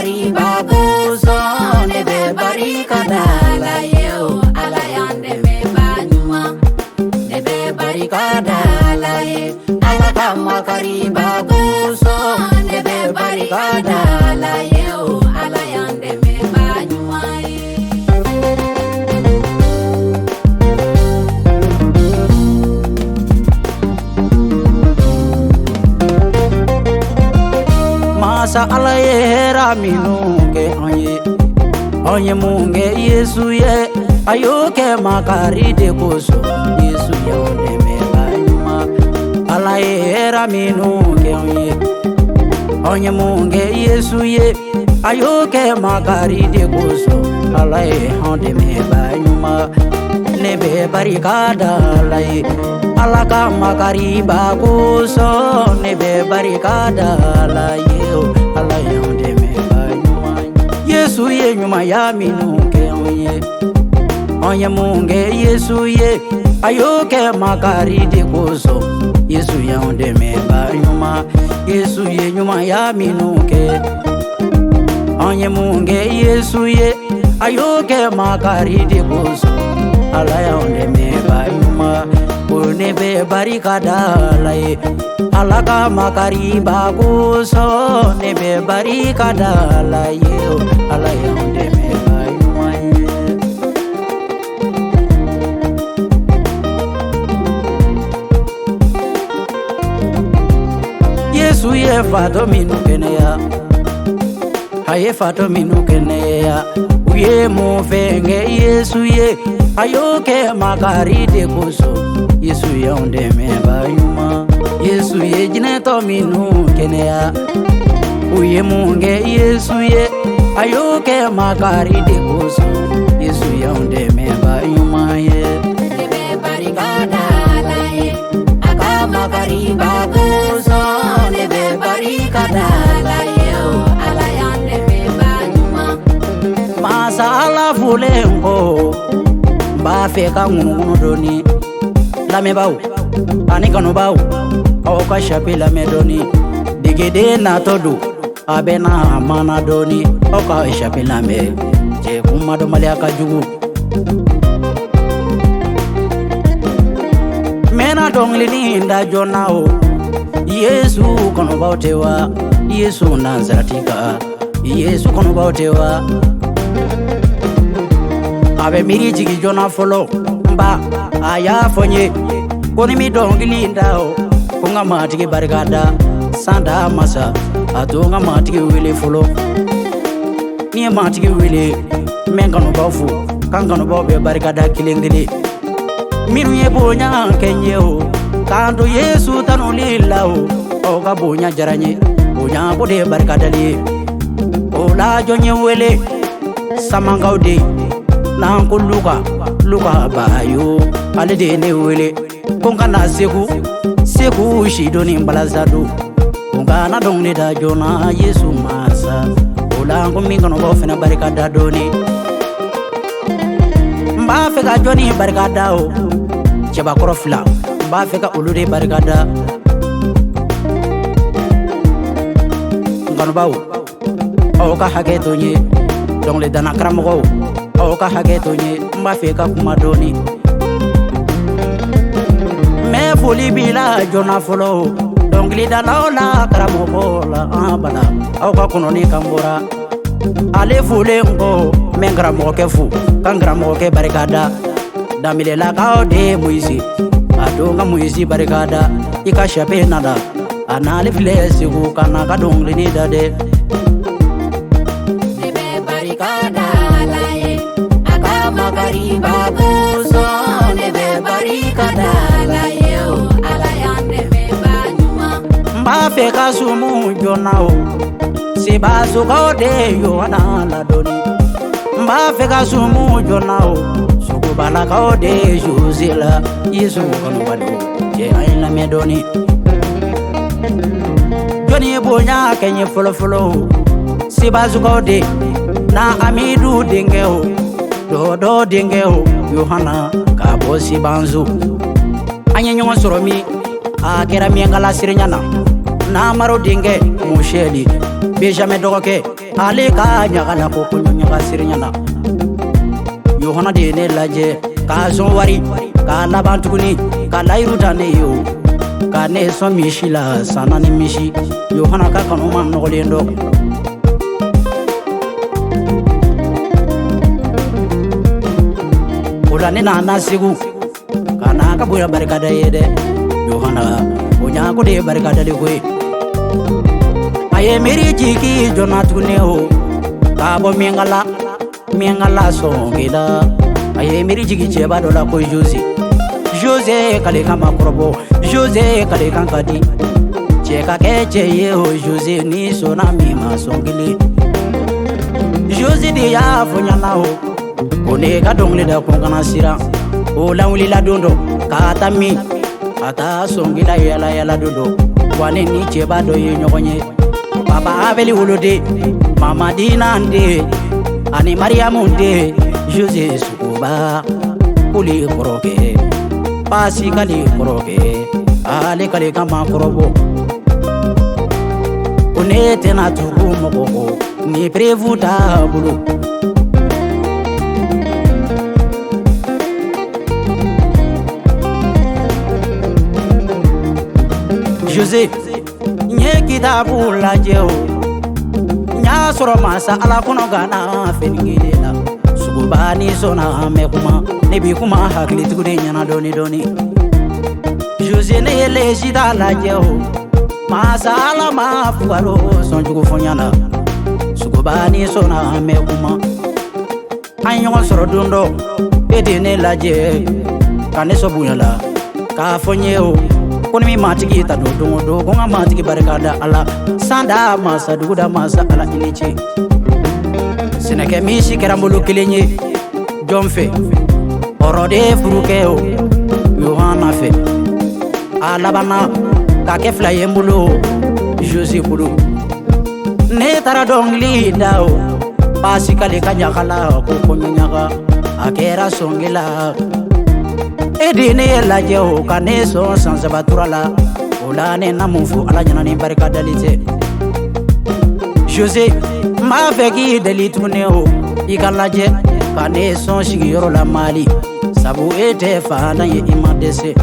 makari baguso ne bɛɛ barika dala ye o ala y'an dɛmɛ baɲuman ne bɛɛ barika dala ye ala ka makari baguso ne bɛɛ barika dala ye o ala y'an dɛmɛ baɲuman ye. Masa ala ye hera minu ke onye munge Yesu ye ayo ke makari de koso Yesu ye onde me baima ala ye hera minu ke onye munge Yesu ye ayo ke makari de koso ala ye onde me baima ne bɛɛ barika dala ye ala ka makari baguso ne bɛɛ barika dala ye o ala ye onde me baima Yesu ye nyuma ya minu ke onye munge Yesu ye ayo ke makari de koso Yesu ye onde me baima Yesu ye nyuma ya minu ke onye munge Yesu ye ayo ke makari de koso ala ya onde me baima ne bɛɛ barika dala ye ala ka makari baguso ne bɛɛ barika dala ye o ala ya onde me baima Yesu ye fato minu keneya haye fato minu keneya uye mu fenge Yesu ye ayo ke makari de koso Yesu ye onde me baima Yesu ye jineto minu keneya uye munge Yesu ye ayo ke makari de koso Yesu ye onde me baima ye ne bɛɛ barika dala ye aka makari baguso ne bɛɛ barika dala ye o ala y'an dɛmɛ baɲuman masa ala fulenko b'a fɛ ka ŋunuŋunu doni lamɛnbaaw ani kanubaw aw ka chapeau lamɛn doni degede natɔ don a bɛ na mana doni aw ka chapeau lamɛn cɛ kumadɔnbaliya ka jugu mɛna dɔnkilini da joona o Yesu kanubaw tɛ wa Yesu nansaratika Yesu kanubaw tɛ wa a bɛ miiri jigi joona fɔlɔ nba a y'a fɔ n ye ko ni mi dɔnkili da o ko n ka matigi barika da san da masa a to n ka matigi wele fɔlɔ ni ye matigi wele n bɛ n kanubaw fo k'an kanubaw bɛ barika da kelen kelen minnu ye bonya kɛ n ye o k'an to Yesu tanuli la o aw ka bonya diyara n ye bonya o de ye barika dali ye o la jɔn ye wele samankaw de n'an ko Luka bayo ale de ne wele ko n kana Seku si doni balasa do ko n kana dɔnkili da joona Yesu masa o la ko min kanubaw fɛnɛ barika da doni n b'a fɛ ka jɔni barika da o cɛbakɔrɔ fila n b'a fɛ ka olu de barika da n kanubaw aw ka hakɛ to n ye dɔnkilidana karamɔgɔw aw ka hakɛ to n ye n b'a fɛ ka kuma dɔɔni mɛ foli b'i la joona fɔlɔ dɔnkilidalaw la karamɔgɔw la an bala aw ka kɔnɔni kan bɔra ale folen kɔ n bɛ n karamɔgɔkɛ fo ka n karamɔgɔkɛ barika da danbelelakaw de Moise a to n ka Moise barika da i ka chapeau na la a n'ale filɛ Segu ka na ka dɔnkilini da dɛ ne bɛɛ barika dala ye makari baguso ne bɛɛ barika dala ye o ala y'an dɛmɛ baɲuman n b'a fɛ ka sumu joona o sebasokaw de Yohana ladoni n b'a fɛ ka sumu joona o sugubalakaw de Jose la Yesu kanubali cɛ an ye lamɛn dɔɔni jɔnni ye bonya kɛ n ye fɔlɔfɔlɔ o sebasokaw de na Amidu denkɛ o dɔdɔ denkɛ o Yohana ka bɔ Sibanzo an ye ɲɔgɔn sɔrɔ min a kɛra miyankala siriɲa na n'Amaro denkɛ Officiel Benjamin dɔgɔkɛ ale ka nyagala ko ko nyaga sirinyana Yohana de ne laje ka son wari ka laban tuguni ka lairu tane yo ka ne so mishila sanani mishi Yohana ka kanu man nogolendo Ulane na nasigu kana ka buya barika da yede Yohana onya ko de barika da le aye meri jiki jonatune ho ka bo mengala songila aye meri jiki cheba dola ko Jose kale kama krobo Jose kale kankadi cheka keche ye ho Jose ni sona mi ma songili Jose de ya fonya na ho one ka dongle da ko kana sira o lawli la dondo ka tami ata songila yala dondo wane ni cheba do ye nyokonye Papa Abeli Ulode, Mama Dina Ande, Ani Mariamu Nde, Jose Sukuba, Kuli Koroke, Pasi Kali Koroke, Ale Kali Kama Korobo. Unete na tubu mokoko, ni prevuta bulu. Jose nye kitabu lajeo nya soro masa ala kono gana feningela sugubani sona mekuma nebi kuma hakili tugude nyana doni Jose ne yele sida lajeo masa ala ma fuaro sonjugo fonyana sugubani sona mekuma anyo soro dundo bede ne laje kane so bunyala ka fonyeo Koni mi matiki ta do konga matiki barikada ala sanda masa duguda masa ala iniche Sineke mi shikera mbulu kilenye Jomfe Orode furukeo Yohana fe Alabana Kake flaye mbulu Josi bulu Netara dongli dao Pasi kale kanyakala Koko nyaka Akera songila Edine la jeho kane so sans baturala olane namufu ala nyana ni barika dalite Jose ma feki delitune o ikalaje kane so shigiro la mali sabu ete fana ye imadese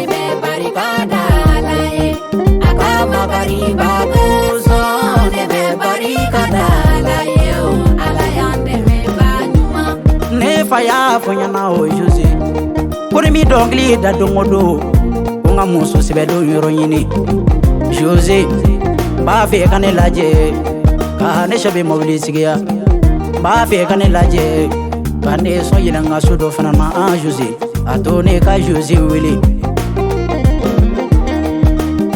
Bɛ barika dalaye akama bariba buzo bɛ barika dalaye ala yande Ne faya fonya na o Jose Kuri mi dongli da dongodo Kunga muso sibedo yoro yini Jose Ba fe kane laje Kane shabe mawli sigia Ba fe kane laje Kane so yina nga sudo fanana an Jose Atone ka Jose wele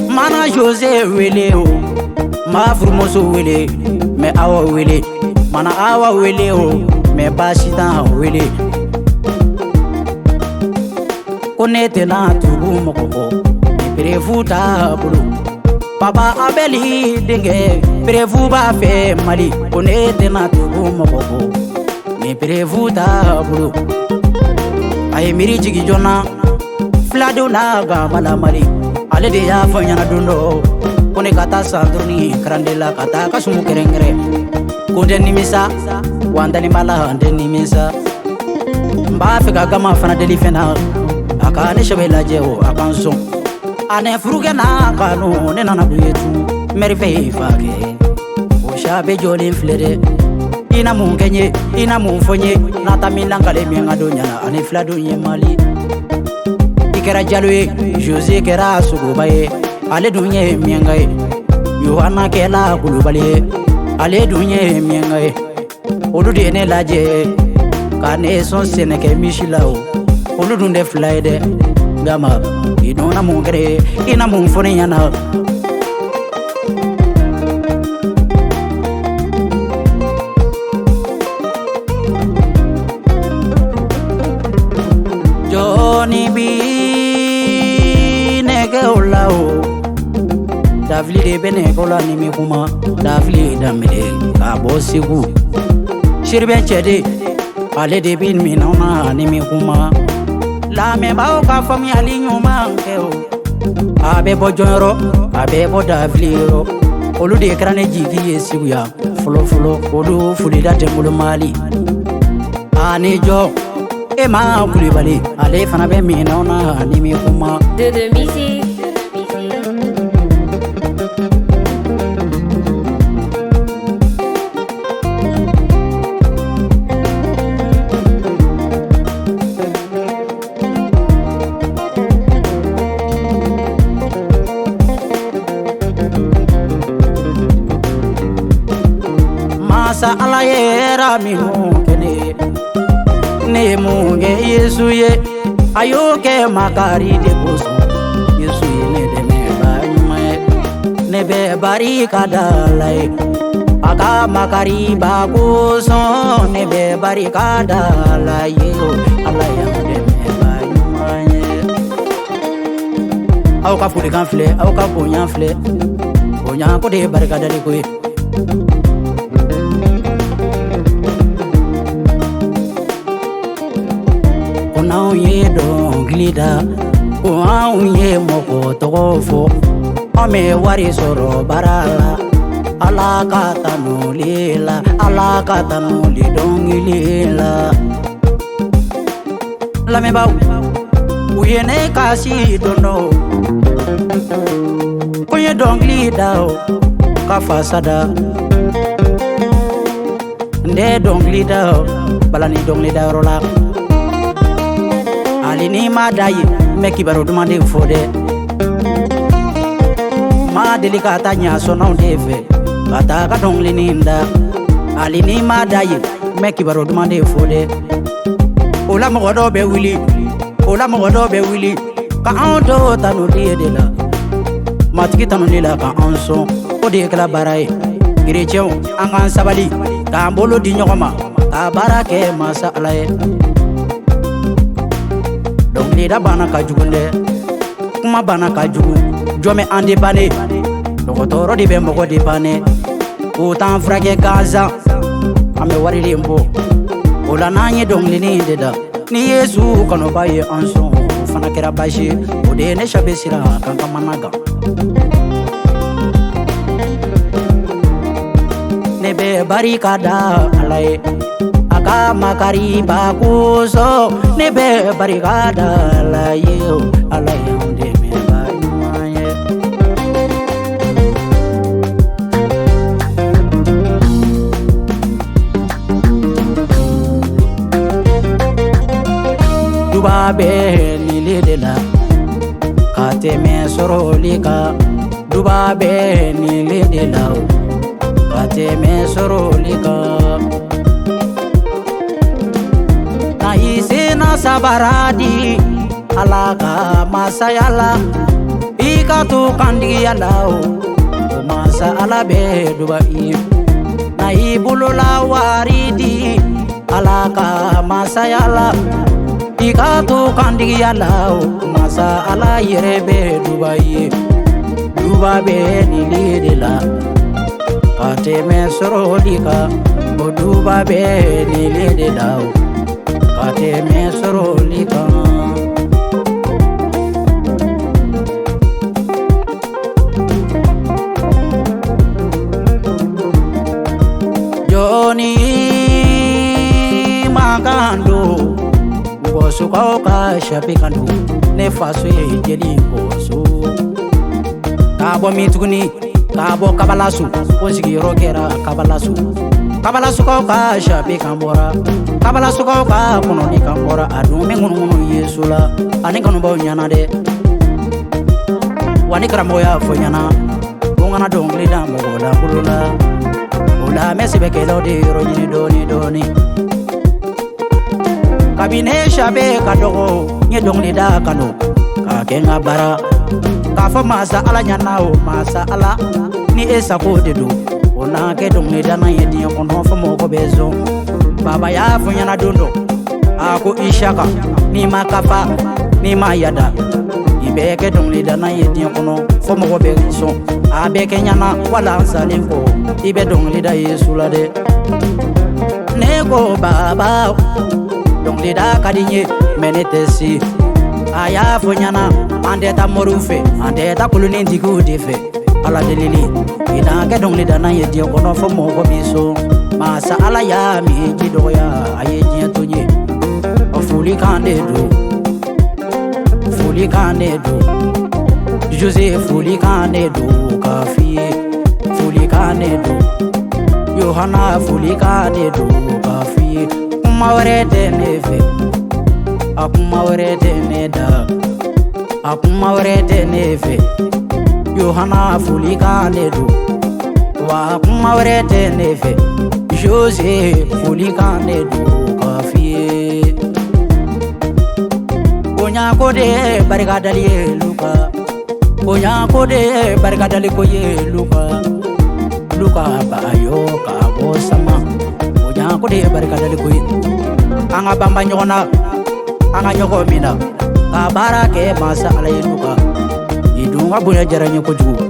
Mana Jose wele o Ma furmoso wele Me awa wele Mana awa wele o Me basita wele Konete na tubu mokoko Me prevuta bulu Papa Abeli denge Prevu ba fe mali Konete na tubu mokoko Me prevuta bulu Aye miri jigi jona Flado na gabala mali Ale de ya fanyana dundo Kone kata sandurni Krandela kata kasumu kerengre Konde nimisa Wandani mala ndeni misa Mba fika gama fana deli fena Aka ne shabela jeho akanso Ane furuge na kanu ne nana buyetu Merife fake O shabe joli mflede Ina mungenye, ina mumfonye Nata minangale mienga donyana Ane flado nye mali Ikera jalwe, Jose kera sugubaye Ale dunye miengaye Yohana kela kulubale Ale dunye miengaye Olu de ne laje Kane son seneke mishilao Olu dunde flaide Gama Inona mungere Ina mumfone yana Johnny B Nege olao Davli de bene kola nimi kuma Davli damide Kabo sigu Shirben chede Ale de bin minona nimi kuma La me bao ka fami ali nyuma nkeo Abe bo jonro Abe bo davli ro olu de kɛra ne jigi ye Siguya fɔlɔ fɔlɔ olu folida tɛ n bolo Mali ani jɔ Emma Kulibali ale fana bɛ minɛnw na ni mi kuma de musique. Masa ala yera minu kene ne munge Yesu ye ayo ke makari de boso Yesu ye ne de me ba ne be barika dalai aka makari ba boso ne be barika dalai yo ala ya de me ba aw ka fuli kan filɛ aw ka bonya filɛ bonya ko de barika dali ko ye Now ye don't glida, wow ye moko togofo. Ame wari soro barala, ala kata no li dongilila. La me bau, uye ne kasi dono. Kuye donglida kafasada. Nde donglida balani donglida rola. Ali ni ma daye me kibaro demande fode ma delikata nya sona de fe bata ka dongli ninda ali ni ma daye me kibaro demande fode ola mo do be wili ka on do tanu de la matiki tanu de la ka on son o de kala baraye chrétien angan sabali ka mbolo di nyokoma ka barake masa alaye Lida bana ka jugunde kuma bana ka jugu jome ande bane dokotoro de be mogo de bane utan frage Gaza ame wari limbo ola nanye donglini deda ni Yesu kono baye anson fana kera bashi ode ne shabe sira kan kamanaga ne be barika da alaye aka makari bakuso ne be barikada la yo ala yonde me ba maye duba be ni le la kate me sorolika duba be ni le la kate me sorolika Isena sabaradi alaka masayala ika tu kandi yalao masa alabe dubai na ibulula waridi alaka masayala ika tu kandi yalao masa ala yerebe dubai be nilidila ate mesorolika duba be nilidila Ate me sorolika Joni magando Bosu kauka shapikando Ne fasu jeli bosu Kabo mituguni Kabo kabalasu Onsigi rokera kabalasu Kabalasu kauka shapikambora Kabalasu kauka kono ni kambora adu mengunu Yesu la ani kono bo nyana de wani karamo ya fo nyana ngana dongli da mo da bulula ola mesi be kelo de ro ni doni kabine shabe kadogo nye dongli da kano ka kenga bara ka fo masa ala nyana o masa ala ni esa ko de do ona ke dongli da na yedi kono fo mo ko bezo Baba ya funyana dondo ako Issiaka ni makapa ni mayada ibeke dongli dana yedi kono fo mo be so abeke nyana wala salimko ibe dongli da Yesu la de nego baba dongli da kadinye menetesi aya funyana ande ta morufe ande ta kuluni ndigu defe ala delili ina ke dong ni dana ye dia kono fo mo ko biso masa ala ya mi jido ya aye dia to nye fuli kande do José fuli kande do kafie fuli kande do Yohana fuli kande do kafie mawre de neve mawre de neda mawre de neve Yohana fuli kande do wa mawre de neve José fuli kande do kafie Onya kode barika dali luka Onya kode barika dali ko ye luka bayo ka bo sama Onya kode barika dali ko ye anga bamba nyona anga nyoko mina ka barake masa ala ye luka idunga bunya jaranya ko jugo